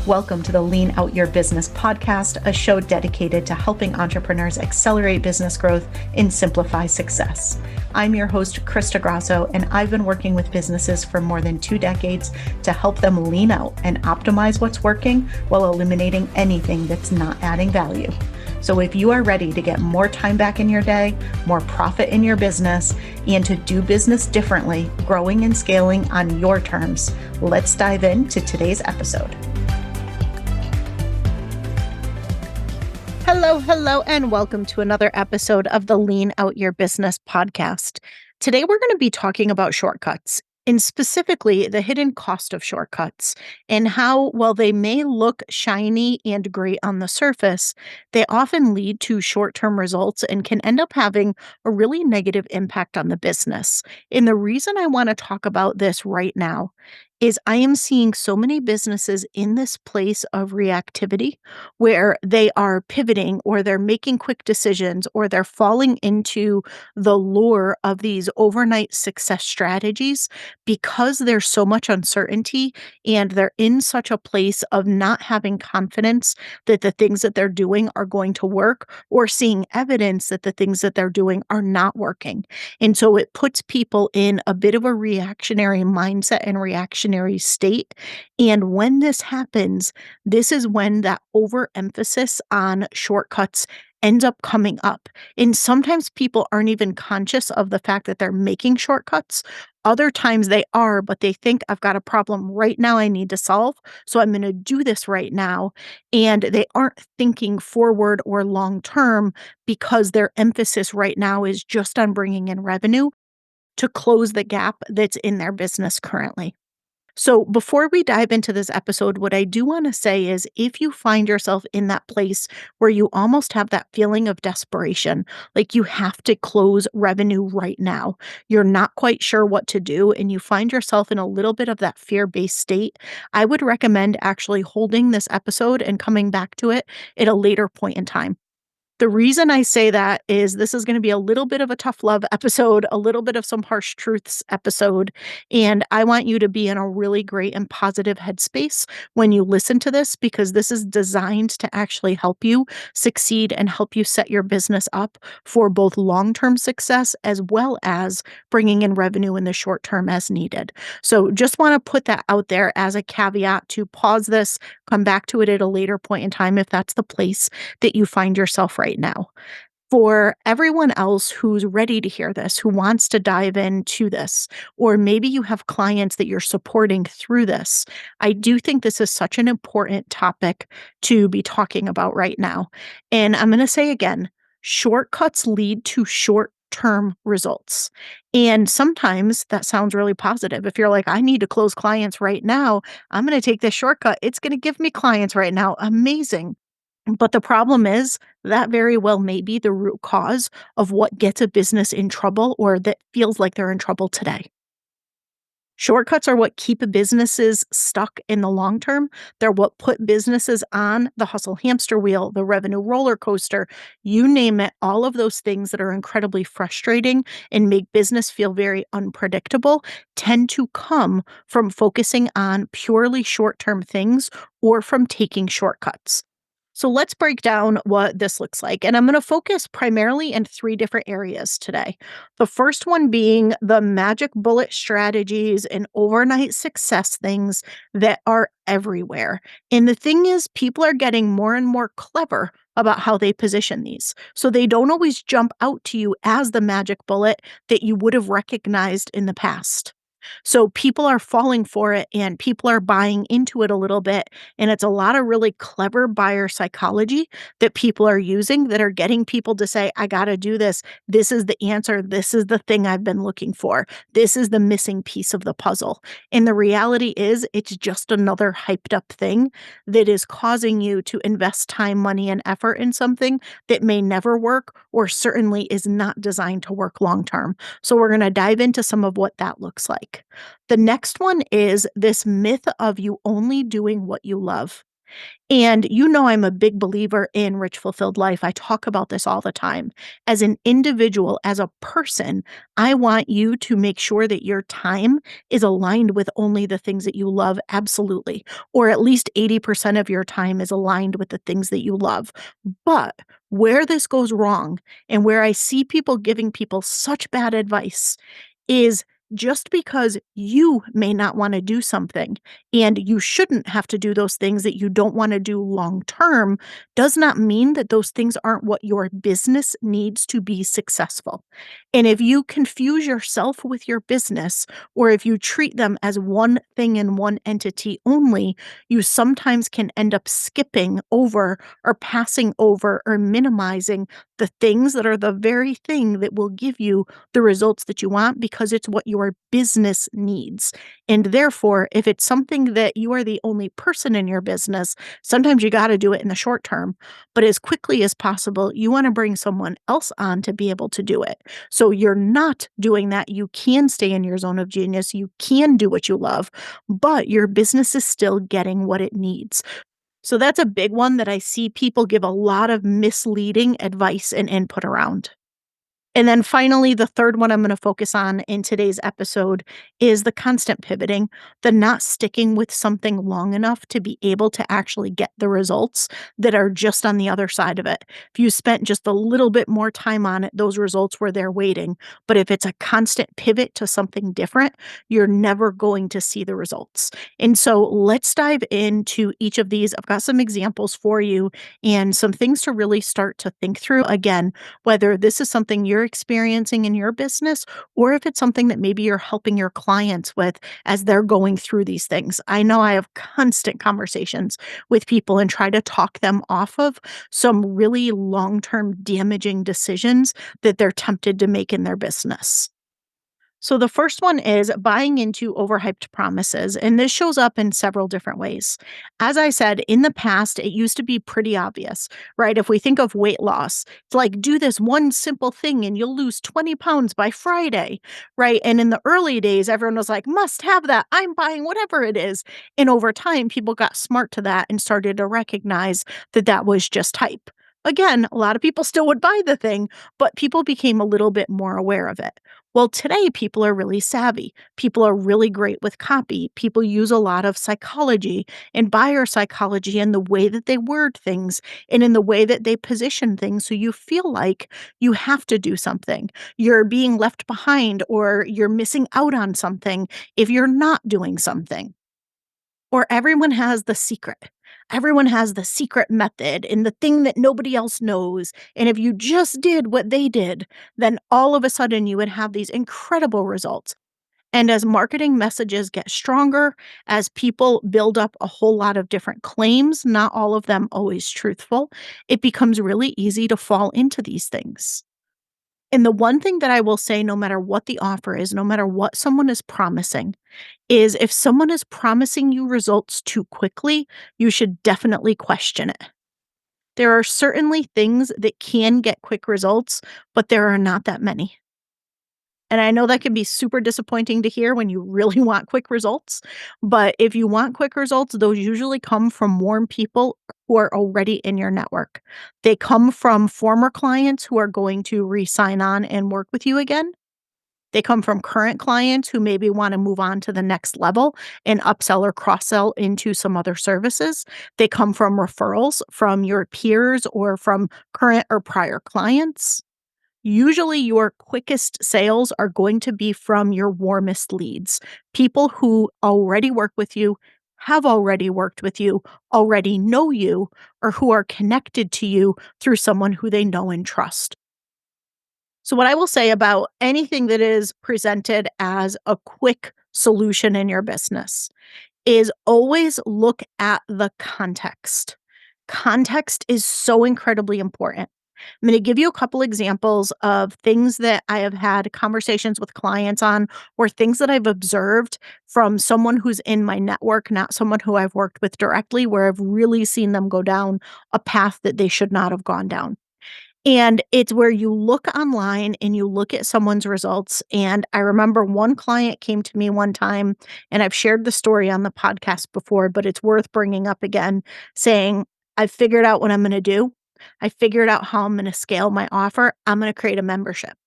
Welcome to the Lean Out Your Business podcast, a show dedicated to helping entrepreneurs accelerate business growth and simplify success. I'm your host, Krista Grasso, and I've been working with businesses for more than 2 decades to help them lean out and optimize what's working while eliminating anything that's not adding value. So if you are ready to get more time back in your day, more profit in your business, and to do business differently, growing and scaling on your terms, let's dive into today's episode. Hello, and welcome to another episode of the Lean Out Your Business podcast. Today, we're going to be talking about shortcuts, and specifically the hidden cost of shortcuts and how, while they may look shiny and great on the surface, they often lead to short-term results and can end up having a really negative impact on the business. And the reason I want to talk about this right now is I am seeing so many businesses in this place of reactivity where they are pivoting or they're making quick decisions or they're falling into the lure of these overnight success strategies because there's so much uncertainty and they're in such a place of not having confidence that the things that they're doing are going to work or seeing evidence that the things that they're doing are not working. And so it puts people in a bit of a reactionary mindset and reactionary state. And when this happens, this is when that overemphasis on shortcuts ends up coming up. And sometimes people aren't even conscious of the fact that they're making shortcuts. Other times they are, but they think I've got a problem right now I need to solve. So I'm going to do this right now. And they aren't thinking forward or long term because their emphasis right now is just on bringing in revenue to close the gap that's in their business currently. So before we dive into this episode, what I do want to say is if you find yourself in that place where you almost have that feeling of desperation, like you have to close revenue right now, you're not quite sure what to do, and you find yourself in a little bit of that fear-based state, I would recommend actually holding this episode and coming back to it at a later point in time. The reason I say that is this is going to be a little bit of a tough love episode, a little bit of some harsh truths episode, and I want you to be in a really great and positive headspace when you listen to this because this is designed to actually help you succeed and help you set your business up for both long-term success as well as bringing in revenue in the short term as needed. So just want to put that out there as a caveat to pause this, come back to it at a later point in time if that's the place that you find yourself right now. For everyone else who's ready to hear this, who wants to dive into this, or maybe you have clients that you're supporting through this, I do think this is such an important topic to be talking about right now. And I'm going to say again, shortcuts lead to short-term results. And sometimes that sounds really positive. If you're like, I need to close clients right now, I'm going to take this shortcut. It's going to give me clients right now. Amazing. But the problem is that very well may be the root cause of what gets a business in trouble or that feels like they're in trouble today. Shortcuts are what keep businesses stuck in the long term. They're what put businesses on the hustle hamster wheel, the revenue roller coaster, you name it, all of those things that are incredibly frustrating and make business feel very unpredictable tend to come from focusing on purely short-term things or from taking shortcuts. So let's break down what this looks like. And I'm going to focus primarily in 3 different areas today. The first one being the magic bullet strategies and overnight success things that are everywhere. And the thing is, people are getting more and more clever about how they position these. So they don't always jump out to you as the magic bullet that you would have recognized in the past. So people are falling for it and people are buying into it a little bit. And it's a lot of really clever buyer psychology that people are using that are getting people to say, I got to do this. This is the answer. This is the thing I've been looking for. This is the missing piece of the puzzle. And the reality is it's just another hyped up thing that is causing you to invest time, money, and effort in something that may never work or certainly is not designed to work long term. So we're going to dive into some of what that looks like. The next one is this myth of you only doing what you love. And you know, I'm a big believer in rich, fulfilled life. I talk about this all the time. As an individual, as a person, I want you to make sure that your time is aligned with only the things that you love, absolutely. Or at least 80% of your time is aligned with the things that you love. But where this goes wrong and where I see people giving people such bad advice is just because you may not want to do something and you shouldn't have to do those things that you don't want to do long term does not mean that those things aren't what your business needs to be successful. And if you confuse yourself with your business, or if you treat them as one thing and one entity only, you sometimes can end up skipping over or passing over or minimizing the things that are the very thing that will give you the results that you want because it's what your business needs. And therefore, if it's something that you are the only person in your business, sometimes you got to do it in the short term. But as quickly as possible, you want to bring someone else on to be able to do it. So you're not doing that. You can stay in your zone of genius. You can do what you love, but your business is still getting what it needs. So that's a big one that I see people give a lot of misleading advice and input around. And then finally, the third one I'm going to focus on in today's episode is the constant pivoting, the not sticking with something long enough to be able to actually get the results that are just on the other side of it. If you spent just a little bit more time on it, those results were there waiting. But if it's a constant pivot to something different, you're never going to see the results. And so let's dive into each of these. I've got some examples for you and some things to really start to think through. Again, whether this is something you're experiencing in your business or if it's something that maybe you're helping your clients with as they're going through these things. I know I have constant conversations with people and try to talk them off of some really long term damaging decisions that they're tempted to make in their business. So the first one is buying into overhyped promises, and this shows up in several different ways. As I said, in the past, it used to be pretty obvious, right? If we think of weight loss, it's like do this one simple thing and you'll lose 20 pounds by Friday, right? And in the early days, everyone was like, must have that. I'm buying whatever it is. And over time, people got smart to that and started to recognize that that was just hype. Again, a lot of people still would buy the thing, but people became a little bit more aware of it. Well, today people are really savvy. People are really great with copy. People use a lot of psychology and buyer psychology in the way that they word things and in the way that they position things. So you feel like you have to do something. You're being left behind or you're missing out on something if you're not doing something. Or everyone has the secret. Everyone has the secret method and the thing that nobody else knows. And if you just did what they did, then all of a sudden you would have these incredible results. And as marketing messages get stronger, as people build up a whole lot of different claims, not all of them always truthful, it becomes really easy to fall into these things. And the one thing that I will say, no matter what the offer is, no matter what someone is promising, is if someone is promising you results too quickly, you should definitely question it. There are certainly things that can get quick results, but there are not that many. And I know that can be super disappointing to hear when you really want quick results. But if you want quick results, those usually come from warm people who are already in your network. They come from former clients who are going to re sign on and work with you again. They come from current clients who maybe want to move on to the next level and upsell or cross sell into some other services. They come from referrals from your peers or from current or prior clients. Usually, your quickest sales are going to be from your warmest leads, people who already work with you, have already worked with you, already know you, or who are connected to you through someone who they know and trust. So, what I will say about anything that is presented as a quick solution in your business is always look at the context. Context is so incredibly important. I'm going to give you a couple examples of things that I have had conversations with clients on, or things that I've observed from someone who's in my network, not someone who I've worked with directly, where I've really seen them go down a path that they should not have gone down. And it's where you look online and you look at someone's results. And I remember one client came to me one time, and I've shared the story on the podcast before, but it's worth bringing up again, saying, "I've figured out what I'm going to do. I figured out how I'm going to scale my offer. I'm going to create a membership."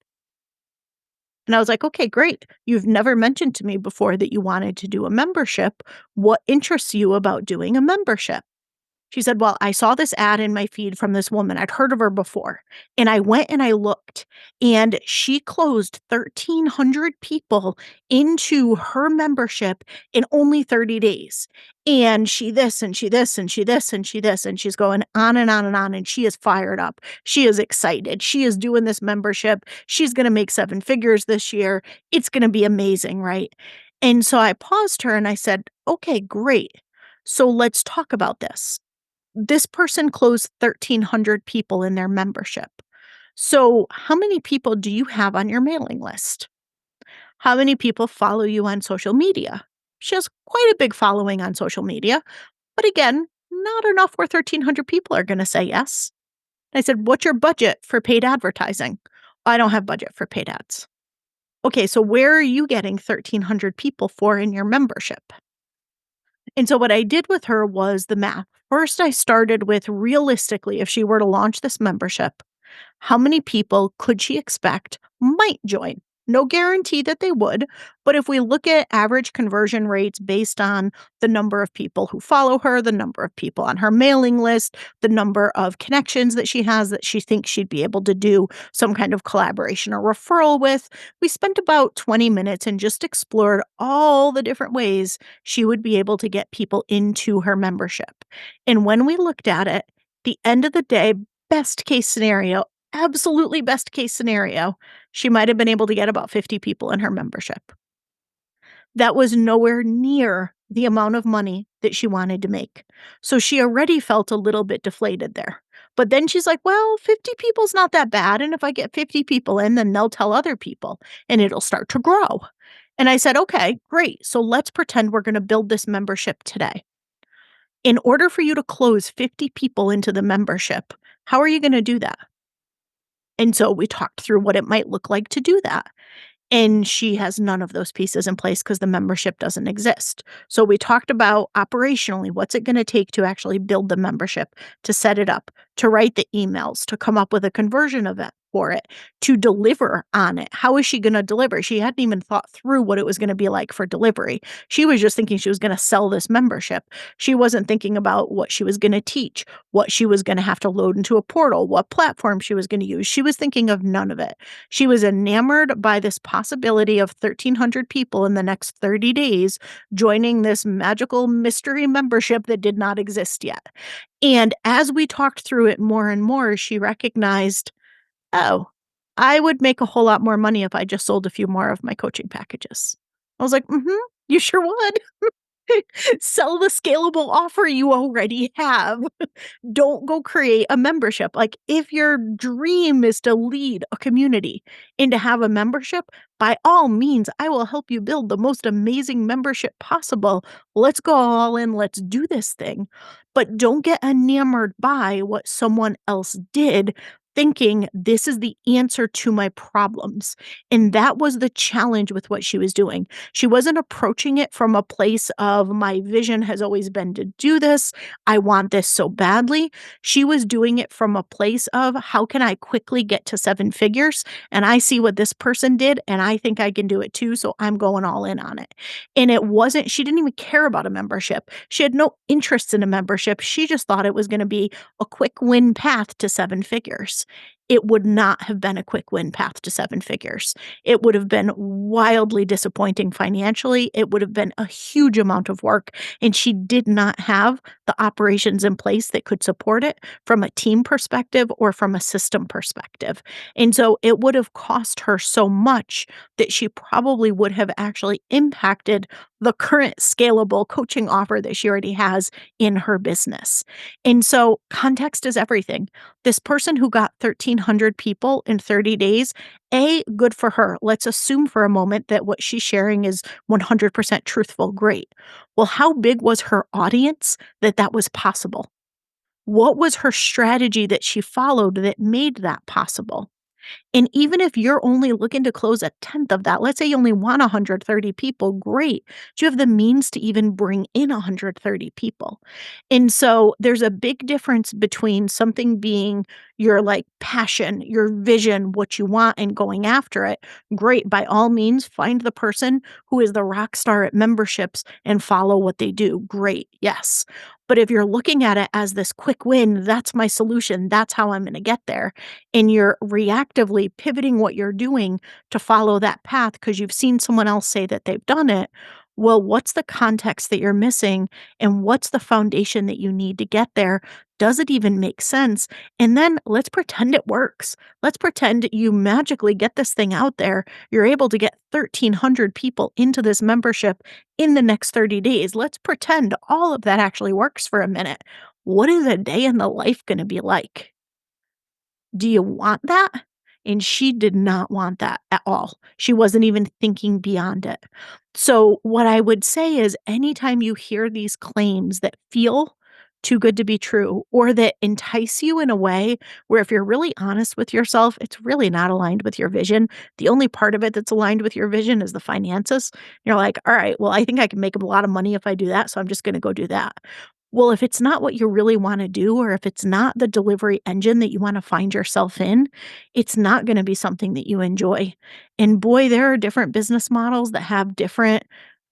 And I was like, "Okay, great. You've never mentioned to me before that you wanted to do a membership. What interests you about doing a membership?" She said, "Well, I saw this ad in my feed from this woman. I'd heard of her before. And I went and I looked, and she closed 1,300 people into her membership in only 30 days. And she this, and she this, and she this, and she this." And she's going on and on and on. And she is fired up. She is excited. She is doing this membership. She's going to make 7 figures this year. It's going to be amazing, right? And so I paused her and I said, "Okay, great. So let's talk about this person closed 1,300 people in their membership. So, how many people do you have on your mailing list? How many people follow you on social media?" She has quite a big following on social media, but again, not enough where 1,300 people are going to say yes. I said, "What's your budget for paid advertising?" "I don't have budget for paid ads." "Okay, so where are you getting 1,300 people for in your membership?" And so what I did with her was the math. First, I started with realistically, if she were to launch this membership, how many people could she expect might join? No guarantee that they would, but if we look at average conversion rates based on the number of people who follow her, the number of people on her mailing list, the number of connections that she has that she thinks she'd be able to do some kind of collaboration or referral with, we spent about 20 minutes and just explored all the different ways she would be able to get people into her membership. And when we looked at it, the end of the day, best case scenario, absolutely best case scenario, she might have been able to get about 50 people in her membership. That was nowhere near the amount of money that she wanted to make. So she already felt a little bit deflated there. But then she's like, "Well, 50 people's not that bad. And if I get 50 people in, then they'll tell other people and it'll start to grow." And I said, "Okay, great. So let's pretend we're going to build this membership today. In order for you to close 50 people into the membership, how are you going to do that?" And so we talked through what it might look like to do that. And she has none of those pieces in place because the membership doesn't exist. So we talked about operationally, what's it going to take to actually build the membership, to set it up, to write the emails, to come up with a conversion event for it, to deliver on it. How is she going to deliver? She hadn't even thought through what it was going to be like for delivery. She was just thinking she was going to sell this membership. She wasn't thinking about what she was going to teach, what she was going to have to load into a portal, what platform she was going to use. She was thinking of none of it. She was enamored by this possibility of 1,300 people in the next 30 days joining this magical mystery membership that did not exist yet. And as we talked through it more and more, she recognized, "Oh, I would make a whole lot more money if I just sold a few more of my coaching packages." I was like, "Mhm, you sure would." Sell the scalable offer you already have. Don't go create a membership. Like, if your dream is to lead a community and to have a membership, by all means, I will help you build the most amazing membership possible. Let's go all in. Let's do this thing. But don't get enamored by what someone else did, thinking this is the answer to my problems. And that was the challenge with what she was doing. She wasn't approaching it from a place of, my vision has always been to do this. I want this so badly. She was doing it from a place of, how can I quickly get to 7 figures? And I see what this person did, and I think I can do it too. So I'm going all in on it. And it wasn't, she didn't even care about a membership. She had no interest in a membership. She just thought it was going to be a quick win path to 7 figures. It would not have been a quick win path to 7 figures. It would have been wildly disappointing financially. It would have been a huge amount of work. And she did not have the operations in place that could support it from a team perspective or from a system perspective. And so it would have cost her so much that she probably would have actually impacted the current scalable coaching offer that she already has in her business. And so context is everything. This person who got 1,300 people in 30 days, good for her. Let's assume for a moment that what she's sharing is 100% truthful. Great. Well, how big was her audience that that was possible? What was her strategy that she followed that made that possible? And even if you're only looking to close a tenth of that, let's say you only want 130 people, great. Do you have the means to even bring in 130 people? And so there's a big difference between something being your like passion, your vision, what you want, and going after it. Great. By all means, find the person who is the rock star at memberships and follow what they do. Great. Yes. But if you're looking at it as this quick win, that's my solution. That's how I'm going to get there, and you're reactively pivoting what you're doing to follow that path because you've seen someone else say that they've done it. Well, what's the context that you're missing? And what's the foundation that you need to get there? Does it even make sense? And then let's pretend it works. Let's pretend you magically get this thing out there. You're able to get 1,300 people into this membership in the next 30 days. Let's pretend all of that actually works for a minute. What is a day in the life going to be like? Do you want that? And she did not want that at all. She wasn't even thinking beyond it. So, what I would say is anytime you hear these claims that feel too good to be true or that entice you in a way where if you're really honest with yourself, it's really not aligned with your vision. The only part of it that's aligned with your vision is the finances. You're like, all right, well, I think I can make a lot of money if I do that. So I'm just going to go do that. Well, if it's not what you really wanna do, or if it's not the delivery engine that you wanna find yourself in, it's not gonna be something that you enjoy. And boy, there are different business models that have different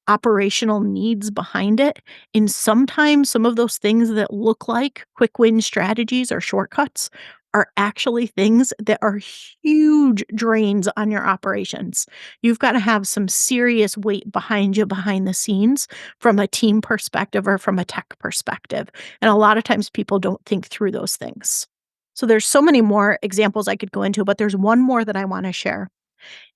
operational needs behind it. And sometimes some of those things that look like quick win strategies or shortcuts are actually things that are huge drains on your operations. You've got to have some serious weight behind you behind the scenes from a team perspective or from a tech perspective. And a lot of times people don't think through those things. So there's so many more examples I could go into, but there's one more that I want to share.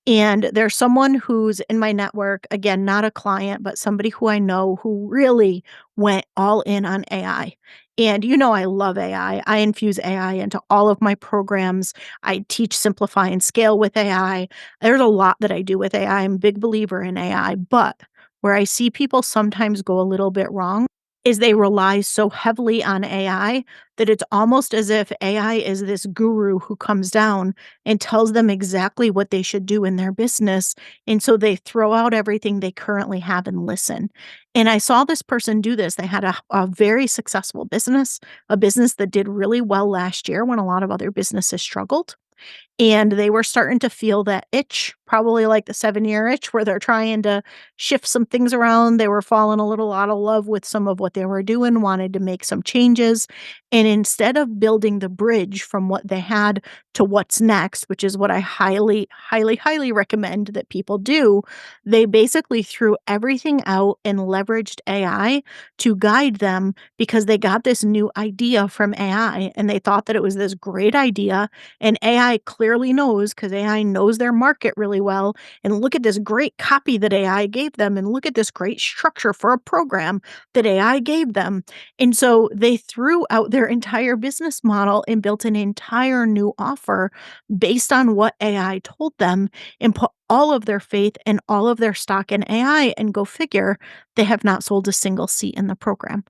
And there's someone who's in my network, again, not a client, but somebody who I know who really went all in on AI. And you know, I love AI. I infuse AI into all of my programs. I teach Simplify and Scale with AI. There's a lot that I do with AI. I'm a big believer in AI. But where I see people sometimes go a little bit wrong is they rely so heavily on AI that it's almost as if AI is this guru who comes down and tells them exactly what they should do in their business. And so they throw out everything they currently have and listen. And I saw this person do this. They had a very successful business, a business that did really well last year when a lot of other businesses struggled. And they were starting to feel that itch, probably like the 7-year itch where they're trying to shift some things around. They were falling a little out of love with some of what they were doing, wanted to make some changes. And instead of building the bridge from what they had to what's next, which is what I highly, highly, highly recommend that people do, they basically threw everything out and leveraged AI to guide them because they got this new idea from AI and they thought that it was this great idea, and AI clearly knows because AI knows their market really well. And look at this great copy that AI gave them. And look at this great structure for a program that AI gave them. And so they threw out their entire business model and built an entire new offer based on what AI told them and put all of their faith and all of their stock in AI. And go figure, they have not sold a single seat in the program.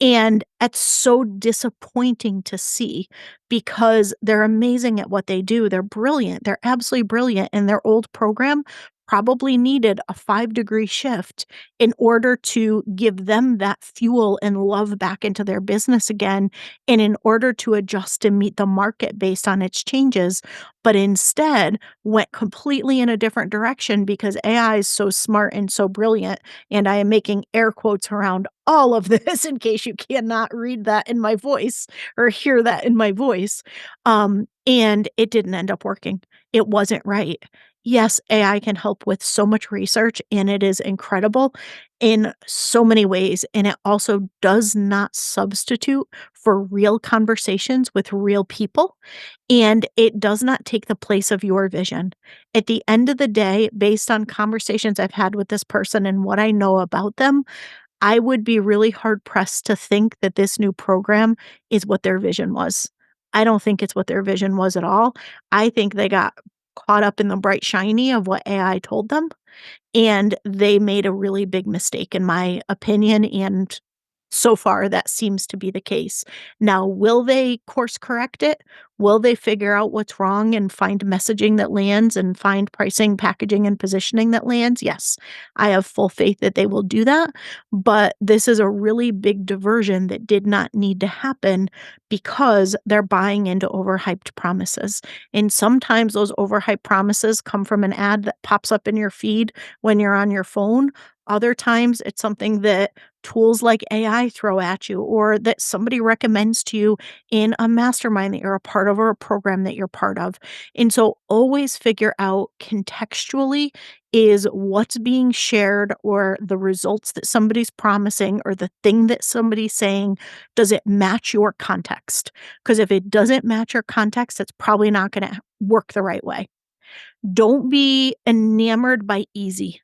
And it's so disappointing to see because they're amazing at what they do. They're brilliant. They're absolutely brilliant. And their old program probably needed a 5-degree shift in order to give them that fuel and love back into their business again, and in order to adjust to meet the market based on its changes. But instead, went completely in a different direction because AI is so smart and so brilliant. And I am making air quotes around all of this in case you cannot read that in my voice or hear that in my voice. And it didn't end up working. It wasn't right. Yes, AI can help with so much research and it is incredible in so many ways. And it also does not substitute for real conversations with real people. And it does not take the place of your vision. At the end of the day, based on conversations I've had with this person and what I know about them, I would be really hard pressed to think that this new program is what their vision was. I don't think it's what their vision was at all. I think they got caught up in the bright shiny of what AI told them, and they made a really big mistake in my opinion, and So far, that seems to be the case. Now, will they course correct it? Will they figure out what's wrong and find messaging that lands and find pricing, packaging, and positioning that lands? Yes, I have full faith that they will do that. But this is a really big diversion that did not need to happen because they're buying into overhyped promises. And sometimes those overhyped promises come from an ad that pops up in your feed when you're on your phone. Other times, it's something that tools like AI throw at you or that somebody recommends to you in a mastermind that you're a part of or a program that you're part of. And so always figure out contextually is what's being shared or the results that somebody's promising or the thing that somebody's saying, does it match your context? Because if it doesn't match your context, it's probably not going to work the right way. Don't be enamored by easy.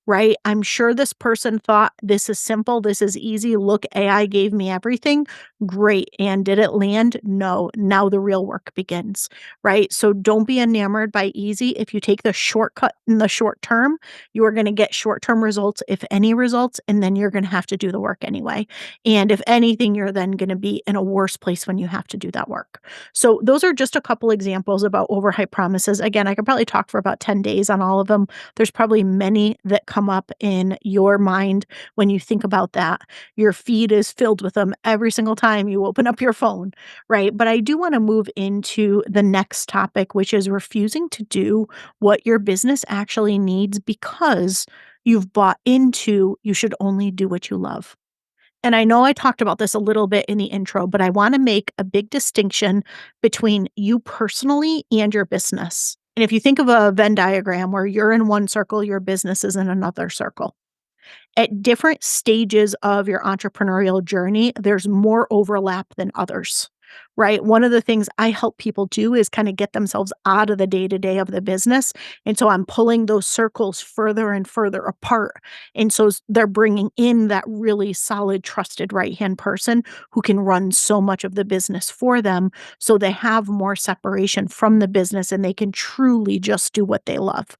Right? I'm sure this person thought, "This is simple, this is easy, look, AI gave me everything." Great, and did it land? No. Now the real work begins, right? So don't be enamored by easy. If you take the shortcut in the short term, you are gonna get short-term results, if any results, and then you're gonna have to do the work anyway. And if anything, you're then gonna be in a worse place when you have to do that work. So those are just a couple examples about overhyped promises. Again, I could probably talk for about 10 days on all of them. There's probably many that come up in your mind when you think about that. Your feed is filled with them every single time you open up your phone, right? But I do want to move into the next topic, which is refusing to do what your business actually needs because you've bought into you should only do what you love. And I know I talked about this a little bit in the intro, but I want to make a big distinction between you personally and your business. And if you think of a Venn diagram where you're in one circle, your business is in another circle. At different stages of your entrepreneurial journey, there's more overlap than others, right? One of the things I help people do is kind of get themselves out of the day to day of the business. And so I'm pulling those circles further and further apart. And so they're bringing in that really solid, trusted right hand person who can run so much of the business for them. So they have more separation from the business and they can truly just do what they love.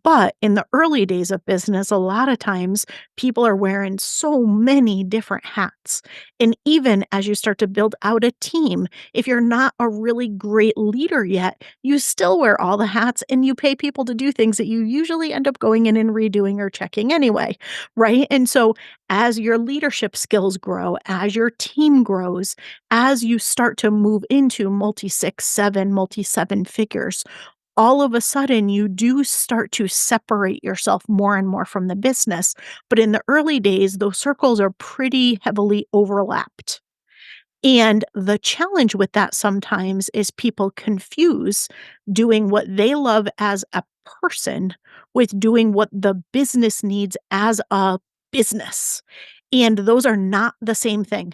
But in the early days of business, a lot of times people are wearing so many different hats. And even as you start to build out a team, if you're not a really great leader yet, you still wear all the hats and you pay people to do things that you usually end up going in and redoing or checking anyway, right? And so as your leadership skills grow, as your team grows, as you start to move into multi six, seven, multi seven figures, all of a sudden you do start to separate yourself more and more from the business. But in the early days, those circles are pretty heavily overlapped. And the challenge with that sometimes is people confuse doing what they love as a person with doing what the business needs as a business. And those are not the same thing.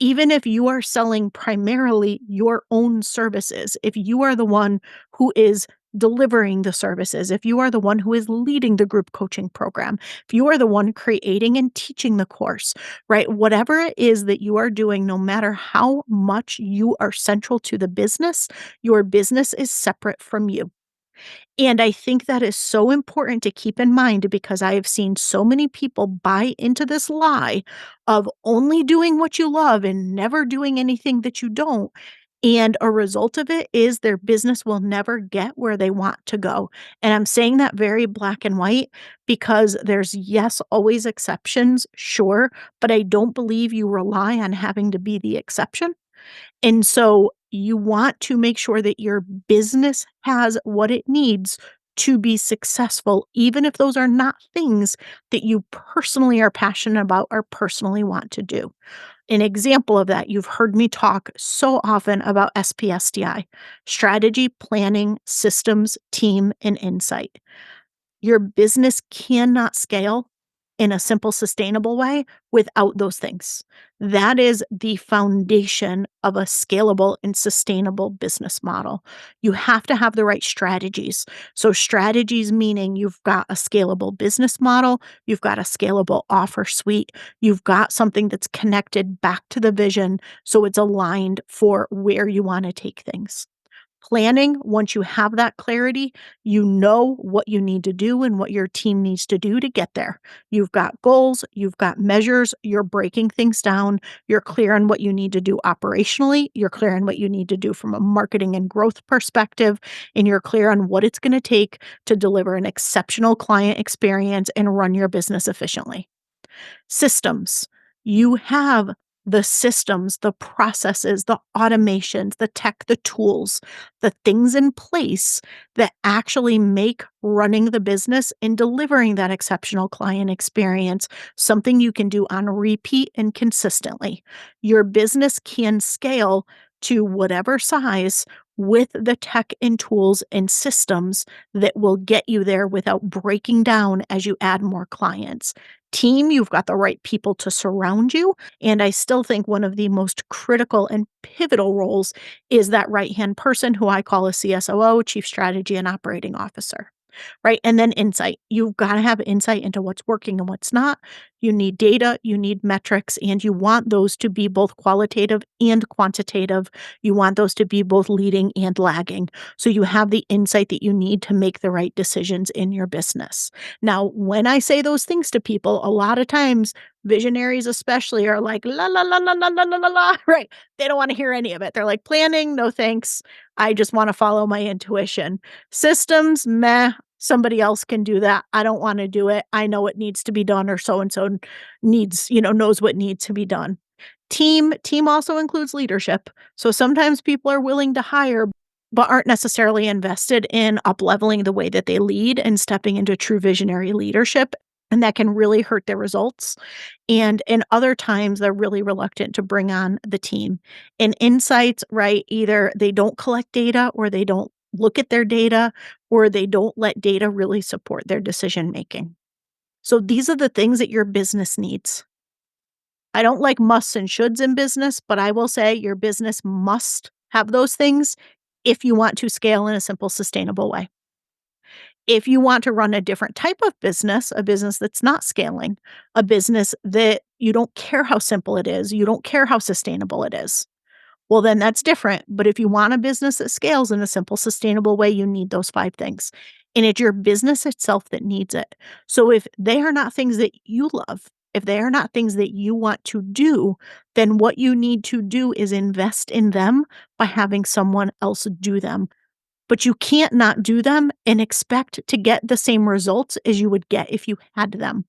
Even if you are selling primarily your own services, if you are the one who is delivering the services, if you are the one who is leading the group coaching program, if you are the one creating and teaching the course, right? Whatever it is that you are doing, no matter how much you are central to the business, your business is separate from you. And I think that is so important to keep in mind because I have seen so many people buy into this lie of only doing what you love and never doing anything that you don't. And a result of it is their business will never get where they want to go. And I'm saying that very black and white because there's, yes, always exceptions, sure, but I don't believe you rely on having to be the exception. And so you want to make sure that your business has what it needs to be successful, even if those are not things that you personally are passionate about or personally want to do. An example of that, you've heard me talk so often about SPSDI: strategy, planning, systems, team, and insight. Your business cannot scale in a simple, sustainable way without those things. That is the foundation of a scalable and sustainable business model. You have to have the right strategies. So, strategies meaning you've got a scalable business model, you've got a scalable offer suite, you've got something that's connected back to the vision so it's aligned for where you want to take things. Planning, once you have that clarity, you know what you need to do and what your team needs to do to get there. You've got goals, you've got measures, you're breaking things down, you're clear on what you need to do operationally, you're clear on what you need to do from a marketing and growth perspective, and you're clear on what it's going to take to deliver an exceptional client experience and run your business efficiently. Systems. You have the systems, the processes, the automations, the tech, the tools, the things in place that actually make running the business and delivering that exceptional client experience something you can do on repeat and consistently. Your business can scale to whatever size with the tech and tools and systems that will get you there without breaking down as you add more clients. Team, you've got the right people to surround you. And I still think one of the most critical and pivotal roles is that right hand person who I call a CSOO, Chief Strategy and Operating Officer. Right. And then insight. You've got to have insight into what's working and what's not. You need data, you need metrics, and you want those to be both qualitative and quantitative. You want those to be both leading and lagging. So you have the insight that you need to make the right decisions in your business. Now, when I say those things to people, a lot of times visionaries especially are like la la la la la la la la la, right? They don't want to hear any of it. They're like planning, no thanks. I just want to follow my intuition. Systems, meh, somebody else can do that. I don't want to do it. I know it needs to be done or so and so needs, knows what needs to be done. Team also includes leadership. So sometimes people are willing to hire but aren't necessarily invested in up-leveling the way that they lead and stepping into true visionary leadership, and that can really hurt their results. And in other times, they're really reluctant to bring on the team. In insights, right, either they don't collect data or they don't look at their data or they don't let data really support their decision making. So these are the things that your business needs. I don't like musts and shoulds in business, but I will say your business must have those things if you want to scale in a simple, sustainable way. If you want to run a different type of business, a business that's not scaling, a business that you don't care how simple it is, you don't care how sustainable it is, well, then that's different. But if you want a business that scales in a simple, sustainable way, you need those 5 things. And it's your business itself that needs it. So if they are not things that you love, if they are not things that you want to do, then what you need to do is invest in them by having someone else do them. But you can't not do them and expect to get the same results as you would get if you had them.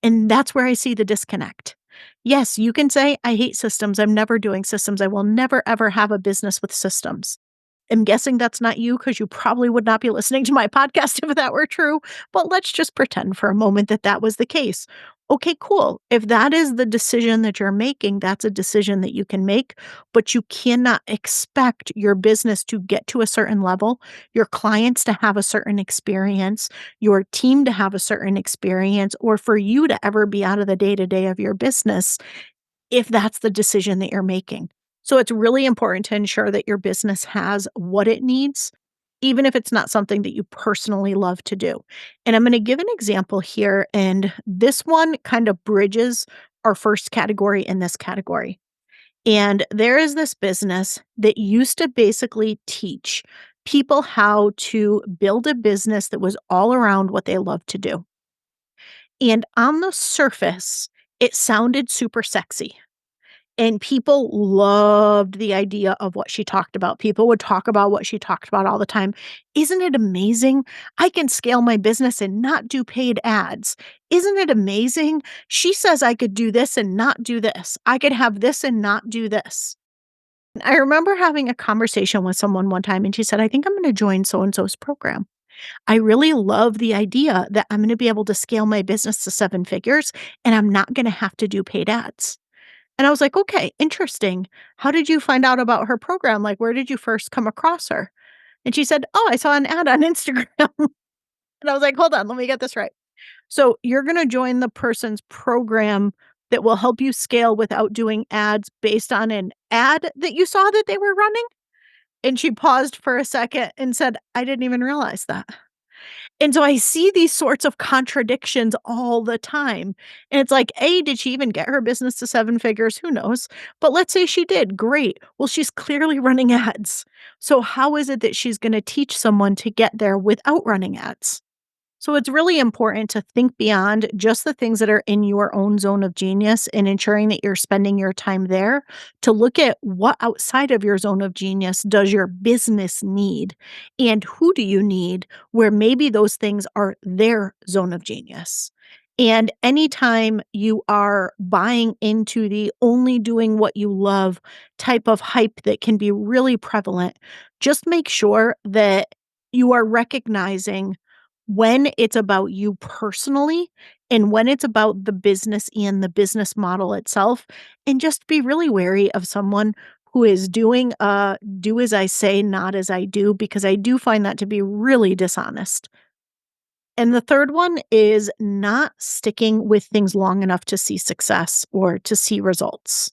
And that's where I see the disconnect. Yes, you can say, I hate systems. I'm never doing systems. I will never, ever have a business with systems. I'm guessing that's not you because you probably would not be listening to my podcast if that were true. But let's just pretend for a moment that that was the case. Okay, cool. If that is the decision that you're making, that's a decision that you can make, but you cannot expect your business to get to a certain level, your clients to have a certain experience, your team to have a certain experience, or for you to ever be out of the day to day of your business if that's the decision that you're making. So it's really important to ensure that your business has what it needs, even if it's not something that you personally love to do. And I'm going to give an example here, and this one kind of bridges our first category and this category. And there is this business that used to basically teach people how to build a business that was all around what they love to do. And on the surface, it sounded super sexy. And people loved the idea of what she talked about. People would talk about what she talked about all the time. Isn't it amazing? I can scale my business and not do paid ads. Isn't it amazing? She says I could do this and not do this. I could have this and not do this. I remember having a conversation with someone one time and she said, I think I'm going to join so and so's program. I really love the idea that I'm going to be able to scale my business to 7 figures and I'm not going to have to do paid ads. And I was like, "Okay, interesting. How did you find out about her program? Like, where did you first come across her?" And she said, "Oh, I saw an ad on Instagram." And I was like, "Hold on, let me get this right. So you're gonna join the person's program that will help you scale without doing ads based on an ad that you saw that they were running?" And she paused for a second and said, "I didn't even realize that." And so I see these sorts of contradictions all the time. And it's like, A, did she even get her business to 7 figures? Who knows? But let's say she did. Great. Well, she's clearly running ads. So how is it that she's going to teach someone to get there without running ads? So it's really important to think beyond just the things that are in your own zone of genius and ensuring that you're spending your time there to look at what outside of your zone of genius does your business need and who do you need where maybe those things are their zone of genius. And anytime you are buying into the only doing what you love type of hype that can be really prevalent, just make sure that you are recognizing when it's about you personally and when it's about the business and the business model itself, and just be really wary of someone who is doing do as I say, not as I do, because I do find that to be really dishonest. And the third one is not sticking with things long enough to see success or to see results.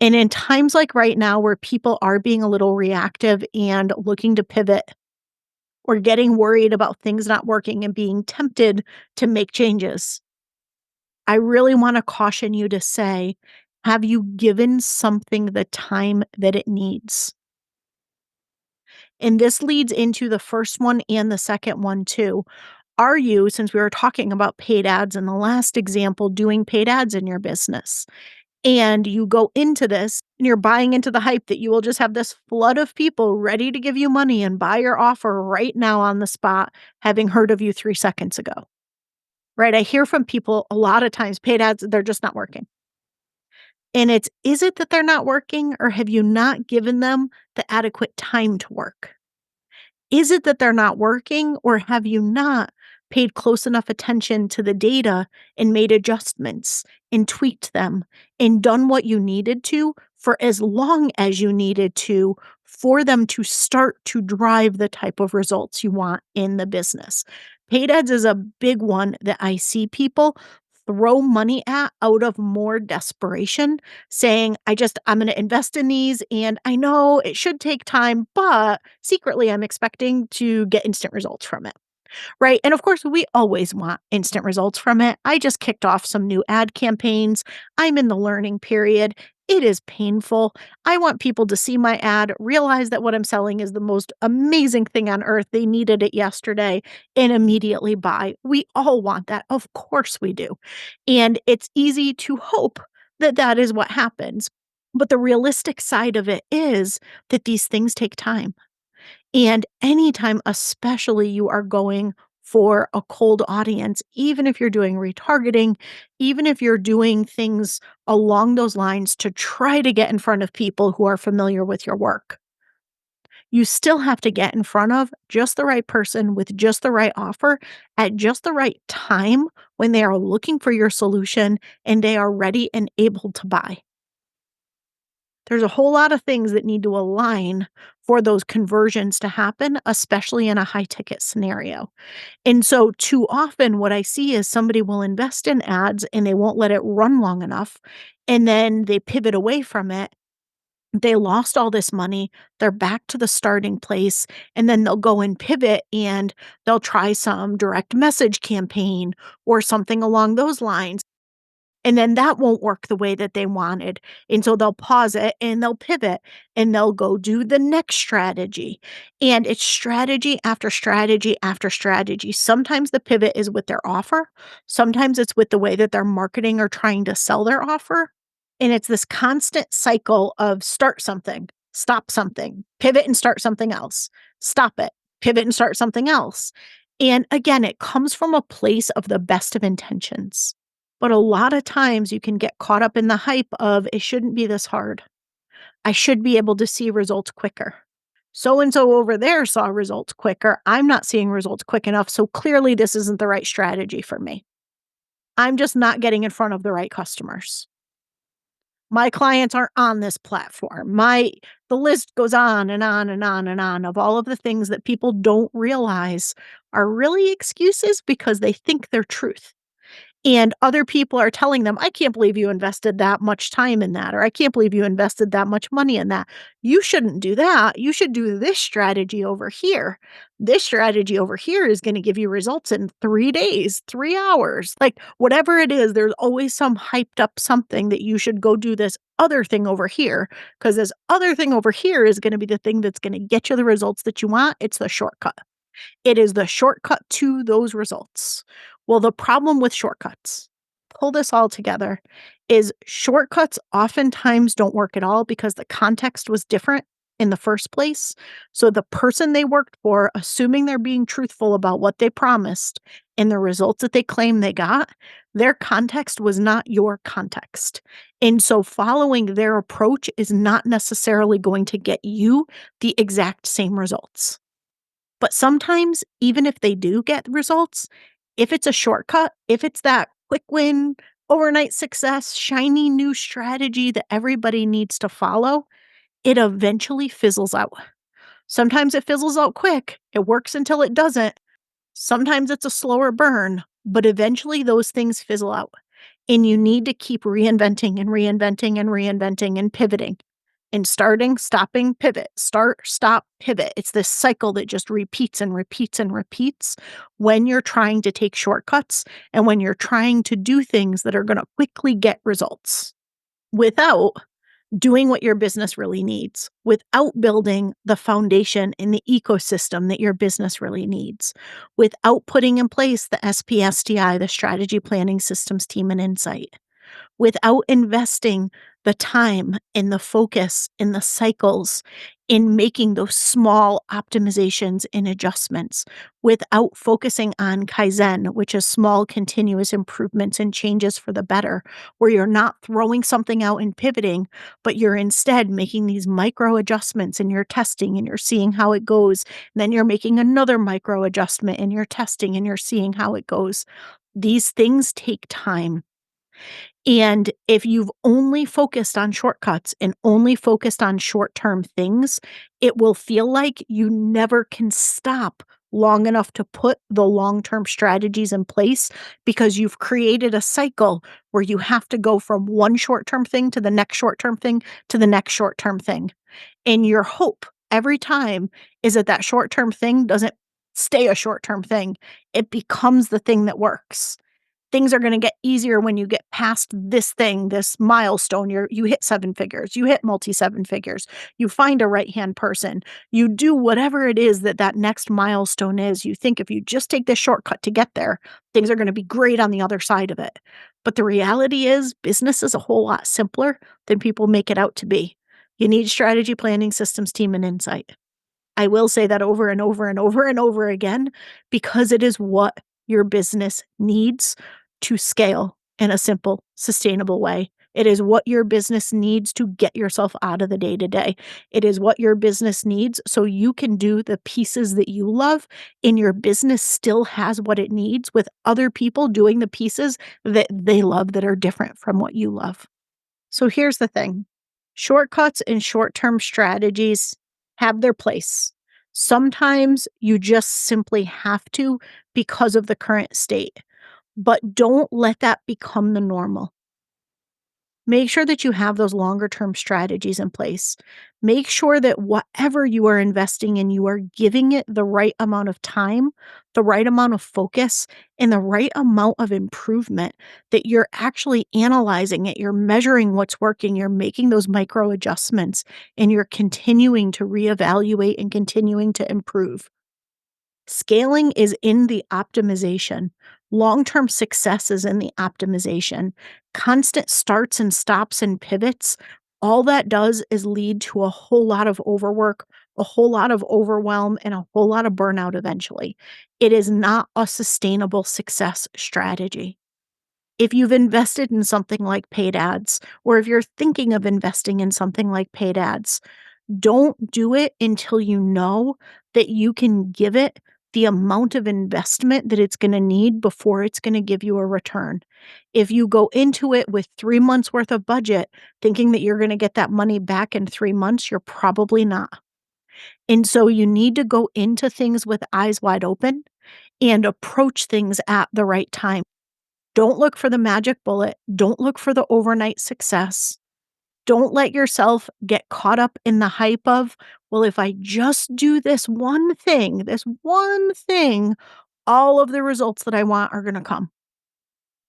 And in times like right now where people are being a little reactive and looking to pivot or getting worried about things not working and being tempted to make changes, I really want to caution you to say, have you given something the time that it needs? And this leads into the first one and the second one too. Are you, since we were talking about paid ads in the last example, doing paid ads in your business? And you go into this and you're buying into the hype that you will just have this flood of people ready to give you money and buy your offer right now on the spot, having heard of you 3 seconds ago, right? I hear from people a lot of times, paid ads, they're just not working. And it's, is it that they're not working or have you not given them the adequate time to work? Is it that they're not working, or have you not paid close enough attention to the data and made adjustments and tweaked them and done what you needed to for as long as you needed to for them to start to drive the type of results you want in the business? Paid ads is a big one that I see people throw money at out of more desperation, saying, I'm going to invest in these and I know it should take time, but secretly I'm expecting to get instant results from it. Right, and of course, we always want instant results from it. I just kicked off some new ad campaigns. I'm in the learning period. It is painful. I want people to see my ad, realize that what I'm selling is the most amazing thing on earth. They needed it yesterday and immediately buy. We all want that. Of course we do. And it's easy to hope that that is what happens. But the realistic side of it is that these things take time. And anytime, especially you are going for a cold audience, even if you're doing retargeting, even if you're doing things along those lines to try to get in front of people who are familiar with your work, you still have to get in front of just the right person with just the right offer at just the right time when they are looking for your solution and they are ready and able to buy. There's a whole lot of things that need to align for those conversions to happen, especially in a high ticket scenario. And so, too often, what I see is somebody will invest in ads and they won't let it run long enough. And then they pivot away from it. They lost all this money. They're back to the starting place. And then they'll go and pivot and they'll try some direct message campaign or something along those lines. And then that won't work the way that they wanted. And so they'll pause it and they'll pivot and they'll go do the next strategy. And it's strategy after strategy after strategy. Sometimes the pivot is with their offer. Sometimes it's with the way that they're marketing or trying to sell their offer. And it's this constant cycle of start something, stop something, pivot and start something else, stop it, pivot and start something else. And again, it comes from a place of the best of intentions. But a lot of times you can get caught up in the hype of it shouldn't be this hard. I should be able to see results quicker. So and so over there saw results quicker. I'm not seeing results quick enough. So clearly, this isn't the right strategy for me. I'm just not getting in front of the right customers. My clients aren't on this platform. The list goes on and on and on and on of all of the things that people don't realize are really excuses because they think they're truth. And other people are telling them, "I can't believe you invested that much time in that," or "I can't believe you invested that much money in that. You shouldn't do that. You should do this strategy over here. This strategy over here is gonna give you results in 3 days, 3 hours." Like, whatever it is, there's always some hyped up something that you should go do this other thing over here, because this other thing over here is gonna be the thing that's gonna get you the results that you want. It's the shortcut. It is the shortcut to those results. Well, the problem with shortcuts, pull this all together, is shortcuts oftentimes don't work at all because the context was different in the first place. So the person they worked for, assuming they're being truthful about what they promised and the results that they claim they got, their context was not your context. And so following their approach is not necessarily going to get you the exact same results. But sometimes, even if they do get results, if it's a shortcut, if it's that quick win, overnight success, shiny new strategy that everybody needs to follow, it eventually fizzles out. Sometimes it fizzles out quick, it works until it doesn't. Sometimes it's a slower burn, but eventually those things fizzle out. And you need to keep reinventing and reinventing and reinventing and pivoting and starting, stopping, pivot, start, stop, pivot. It's this cycle that just repeats and repeats and repeats when you're trying to take shortcuts and when you're trying to do things that are going to quickly get results without doing what your business really needs, without building the foundation in the ecosystem that your business really needs, without putting in place the SPSTI, the strategy planning systems team and insight, without investing the time and the focus and the cycles in making those small optimizations and adjustments, without focusing on Kaizen, which is small continuous improvements and changes for the better, where you're not throwing something out and pivoting, but you're instead making these micro adjustments and you're testing and you're seeing how it goes. And then you're making another micro adjustment and you're testing and you're seeing how it goes. These things take time. And if you've only focused on shortcuts and only focused on short-term things, it will feel like you never can stop long enough to put the long-term strategies in place because you've created a cycle where you have to go from one short-term thing to the next short-term thing to the next short-term thing. And your hope every time is that that short-term thing doesn't stay a short-term thing. It becomes the thing that works. Things are gonna get easier when you get past this thing, this milestone. You hit 7 figures, you hit multi 7 figures, you find a right-hand person, you do whatever it is that that next milestone is. You think if you just take this shortcut to get there, things are gonna be great on the other side of it. But the reality is business is a whole lot simpler than people make it out to be. You need strategy, planning, systems, team, and insight. I will say that over and over and over and over again because it is what your business needs to scale in a simple, sustainable way. It is what your business needs to get yourself out of the day to day. It is what your business needs so you can do the pieces that you love and your business still has what it needs with other people doing the pieces that they love that are different from what you love. So here's the thing. Shortcuts and short-term strategies have their place. Sometimes you just simply have to because of the current state, but don't let that become the normal. Make sure that you have those longer term strategies in place. Make sure that whatever you are investing in, you are giving it the right amount of time, the right amount of focus, and the right amount of improvement, that you're actually analyzing it, you're measuring what's working, you're making those micro adjustments, and you're continuing to reevaluate and continuing to improve. Scaling is in the optimization. Long-term success is in the optimization. Constant starts and stops and pivots, all that does is lead to a whole lot of overwork, a whole lot of overwhelm, and a whole lot of burnout eventually. It is not a sustainable success strategy. If you've invested in something like paid ads, or if you're thinking of investing in something like paid ads, don't do it until you know that you can give it the amount of investment that it's gonna need before it's gonna give you a return. If you go into it with 3 months worth of budget thinking that you're gonna get that money back in 3 months, you're probably not. And so you need to go into things with eyes wide open and approach things at the right time. Don't look for the magic bullet. Don't look for the overnight success. Don't let yourself get caught up in the hype of, well, if I just do this one thing, all of the results that I want are going to come.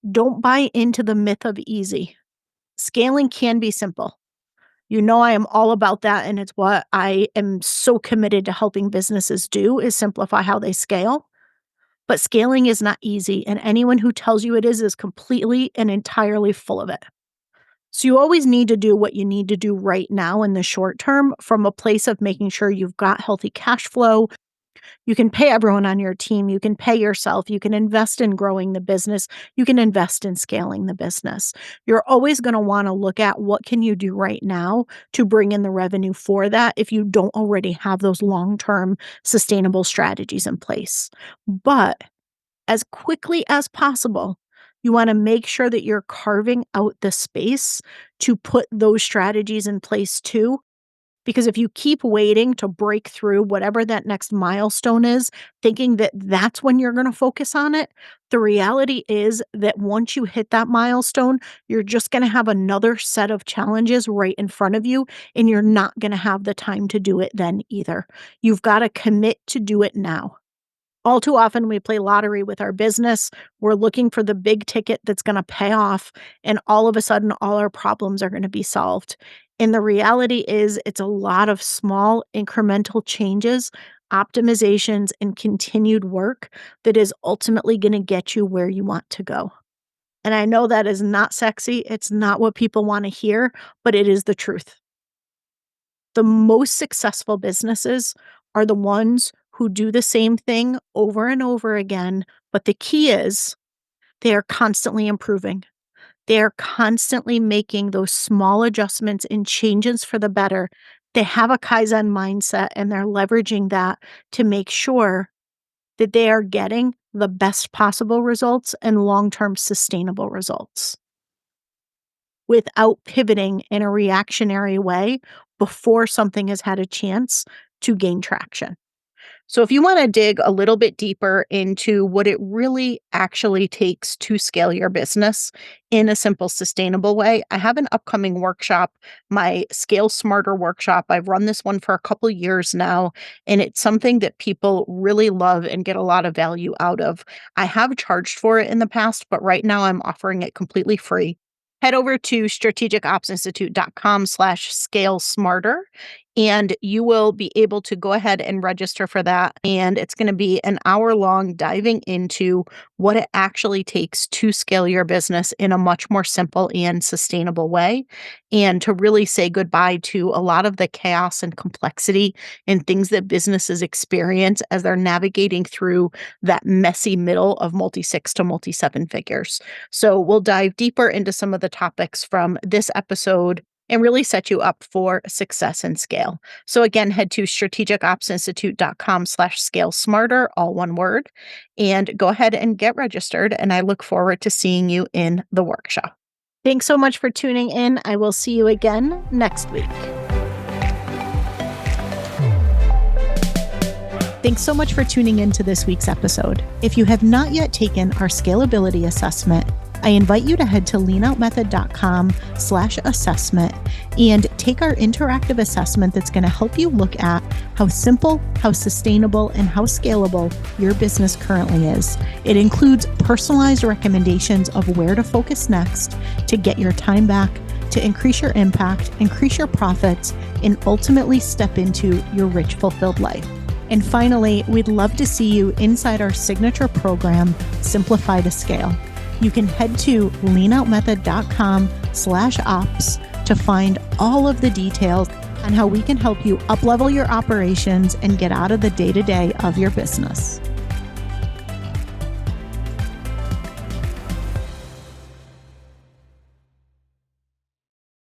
Don't buy into the myth of easy. Scaling can be simple. You know, I am all about that. And it's what I am so committed to helping businesses do is simplify how they scale. But scaling is not easy. And anyone who tells you it is completely and entirely full of it. So you always need to do what you need to do right now in the short term from a place of making sure you've got healthy cash flow. You can pay everyone on your team. You can pay yourself. You can invest in growing the business. You can invest in scaling the business. You're always going to want to look at what can you do right now to bring in the revenue for that if you don't already have those long-term sustainable strategies in place. But as quickly as possible, you want to make sure that you're carving out the space to put those strategies in place too. Because if you keep waiting to break through whatever that next milestone is, thinking that that's when you're going to focus on it, the reality is that once you hit that milestone, you're just going to have another set of challenges right in front of you, and you're not going to have the time to do it then either. You've got to commit to do it now. All too often, we play lottery with our business. We're looking for the big ticket that's going to pay off, and all of a sudden, all our problems are going to be solved. And the reality is, it's a lot of small incremental changes, optimizations, and continued work that is ultimately going to get you where you want to go. And I know that is not sexy. It's not what people want to hear, but it is the truth. The most successful businesses are the ones who do the same thing over and over again. But the key is they are constantly improving. They are constantly making those small adjustments and changes for the better. They have a Kaizen mindset and they're leveraging that to make sure that they are getting the best possible results and long-term sustainable results without pivoting in a reactionary way before something has had a chance to gain traction. So if you want to dig a little bit deeper into what it really actually takes to scale your business in a simple, sustainable way, I have an upcoming workshop, my Scale Smarter workshop. I've run this one for a couple years now, and it's something that people really love and get a lot of value out of. I have charged for it in the past, but right now I'm offering it completely free. Head over to strategicopsinstitute.com/scale smarter, and you will be able to go ahead and register for that. And it's going to be an hour-long diving into what it actually takes to scale your business in a much more simple and sustainable way, and to really say goodbye to a lot of the chaos and complexity and things that businesses experience as they're navigating through that messy middle of multi-six to multi-seven figures. So we'll dive deeper into some of the topics from this episode and really set you up for success and scale. So again, head to strategicopsinstitute.com/scale smarter, all one word, and go ahead and get registered. And I look forward to seeing you in the workshop. Thanks so much for tuning in. I will see you again next week. Thanks so much for tuning into this week's episode. If you have not yet taken our scalability assessment, I invite you to head to leanoutmethod.com/assessment and take our interactive assessment that's going to help you look at how simple, how sustainable, and how scalable your business currently is. It includes personalized recommendations of where to focus next to get your time back, to increase your impact, increase your profits, and ultimately step into your rich, fulfilled life. And finally, we'd love to see you inside our signature program, Simplify to Scale. You can head to leanoutmethod.com/ops to find all of the details on how we can help you uplevel your operations and get out of the day-to-day of your business.